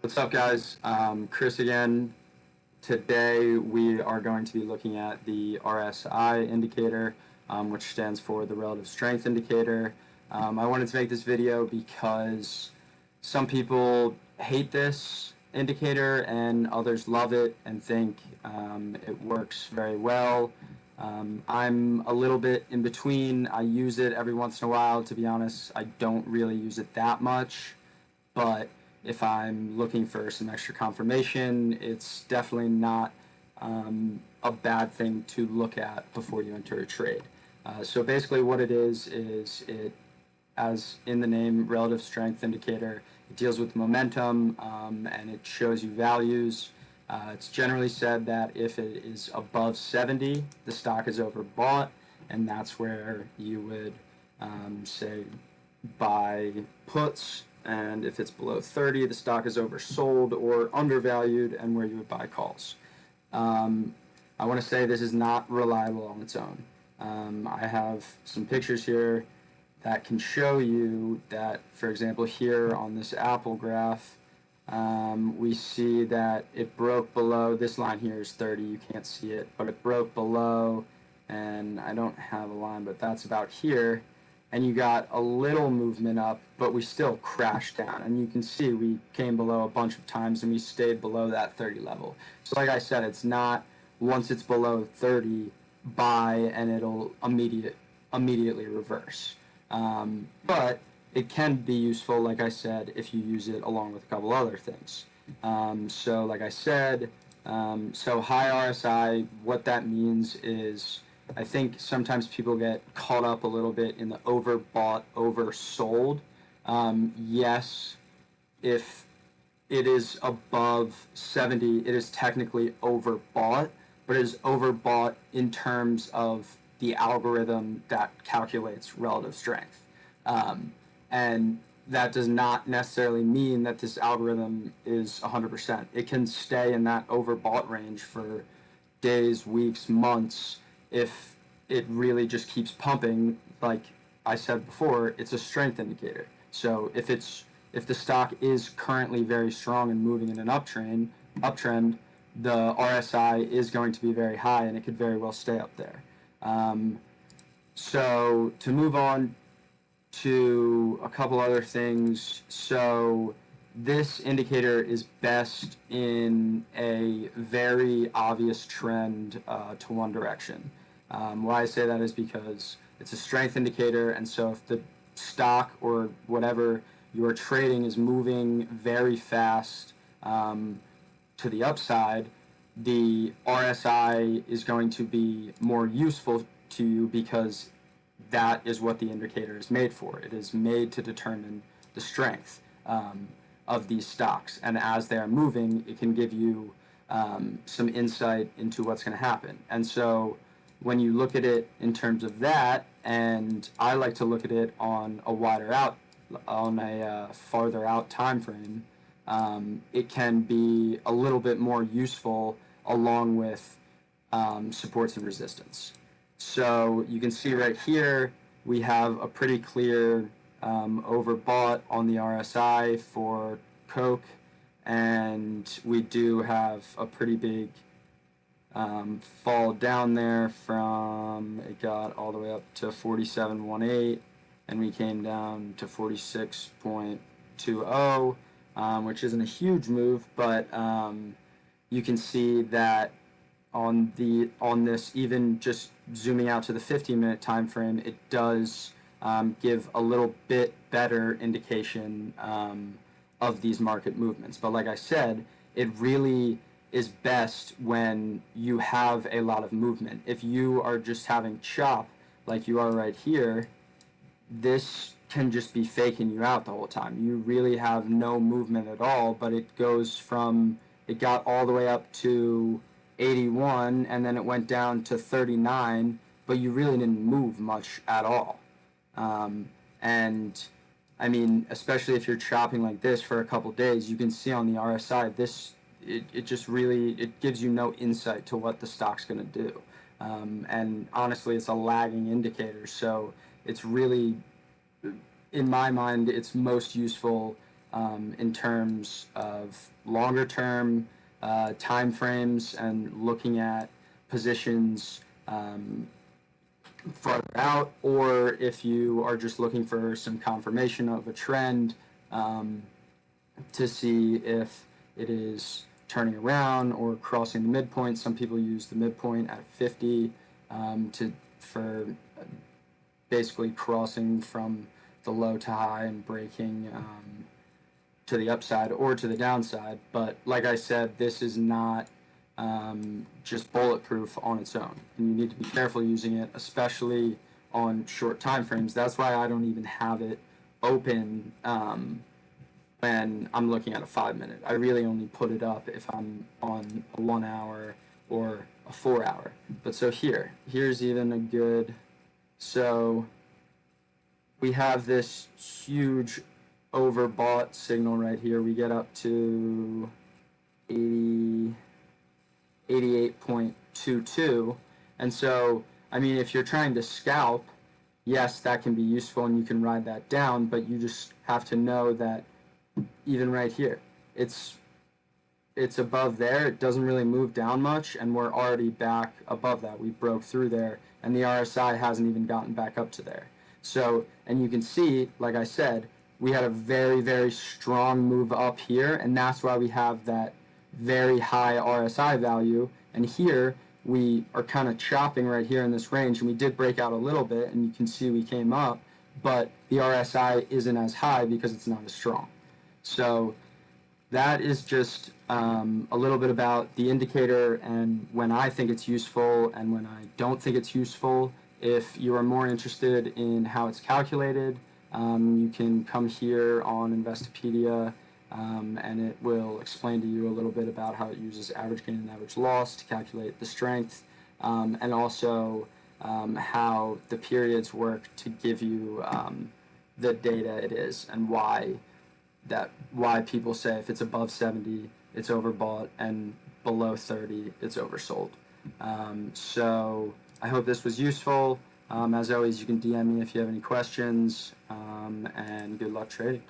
What's up, guys? Chris again. Today we are going to be looking at the RSI indicator, which stands for the relative strength indicator. I wanted to make this video because some people hate this indicator and others love it and think it works very well. I'm a little bit in between. I use it every once in a while. To be honest, I don't really use it that much, but if I'm looking for some extra confirmation, it's definitely not a bad thing to look at before you enter a trade. So basically what it is it, as in the name, relative strength indicator, it deals with momentum and it shows you values. It's generally said that if it is above 70, the stock is overbought, and that's where you would say buy puts. And if it's below 30, the stock is oversold or undervalued, and where you would buy calls. I want to say this is not reliable on its own. I have some pictures here that can show you that, for example, here on this Apple graph, we see that it broke below. This line here is 30. You can't see it, but it broke below, and I don't have a line, but that's about here. And you got a little movement up, but we still crashed down. And you can see we came below a bunch of times and we stayed below that 30 level. So like I said, it's not once it's below 30, buy and it'll immediately reverse. But it can be useful, like I said, if you use it along with a couple other things. So like I said, so high RSI, what that means is, I think sometimes people get caught up a little bit in the overbought, oversold. Yes, if it is above 70, it is technically overbought, but it is overbought in terms of the algorithm that calculates relative strength. And that does not necessarily mean that this algorithm is 100%. It can stay in that overbought range for days, weeks, months. If it really just keeps pumping, like I said before, it's a strength indicator. So if the stock is currently very strong and moving in an uptrend, the RSI is going to be very high, and it could very well stay up there. So to move on to a couple other things, so this indicator is best in a very obvious trend to one direction. Why I say that is because it's a strength indicator, and so if the stock or whatever you're trading is moving very fast to the upside, the RSI is going to be more useful to you because that is what the indicator is made for. It is made to determine the strength of these stocks, and as they are moving, it can give you some insight into what's going to happen. And so when you look at it in terms of that, and I like to look at it on a farther out time frame, it can be a little bit more useful along with supports and resistance. So you can see right here we have a pretty clear overbought on the RSI for Coke, and we do have a pretty big fall down there from, it got all the way up to 47.18, and we came down to 46.20, which isn't a huge move, but you can see that on this, even just zooming out to the 15-minute time frame, it does give a little bit better indication of these market movements. But like I said, it really is best when you have a lot of movement. If you are just having chop like you are right here, this can just be faking you out the whole time. You really have no movement at all, but it goes from, it got all the way up to 81 and then it went down to 39, but you really didn't move much at all. And I mean, especially if you're chopping like this for a couple days, you can see on the RSI, it just really, it gives you no insight to what the stock's going to do. And honestly, it's a lagging indicator, so it's really, in my mind, it's most useful in terms of longer term time frames and looking at positions farther out, or if you are just looking for some confirmation of a trend to see if it is turning around or crossing the midpoint. Some people use the midpoint at 50 for basically crossing from the low to high and breaking to the upside or to the downside. But like I said, this is not just bulletproof on its own, and you need to be careful using it, especially on short time frames. That's why I don't even have it open when I'm looking at a 5-minute. I really only put it up if I'm on a 1 hour or a 4 hour. But so here's even a good, so we have this huge overbought signal right here. We get up to 88.22. And so, I mean, if you're trying to scalp, yes, that can be useful and you can ride that down, but you just have to know that even right here, it's above there. It doesn't really move down much, and we're already back above that. We broke through there, and the RSI hasn't even gotten back up to there. So, and you can see, like I said, we had a very, very strong move up here, and that's why we have that very high RSI value. And here we are kind of chopping right here in this range, and we did break out a little bit, and you can see we came up, but the RSI isn't as high because it's not as strong. So that is just a little bit about the indicator and when I think it's useful and when I don't think it's useful. If you are more interested in how it's calculated, you can come here on Investopedia, and it will explain to you a little bit about how it uses average gain and average loss to calculate the strength, and also how the periods work to give you the data it is, and why people say if it's above 70 it's overbought and below 30 it's oversold. So I hope this was useful. As always, you can DM me if you have any questions, and good luck trading.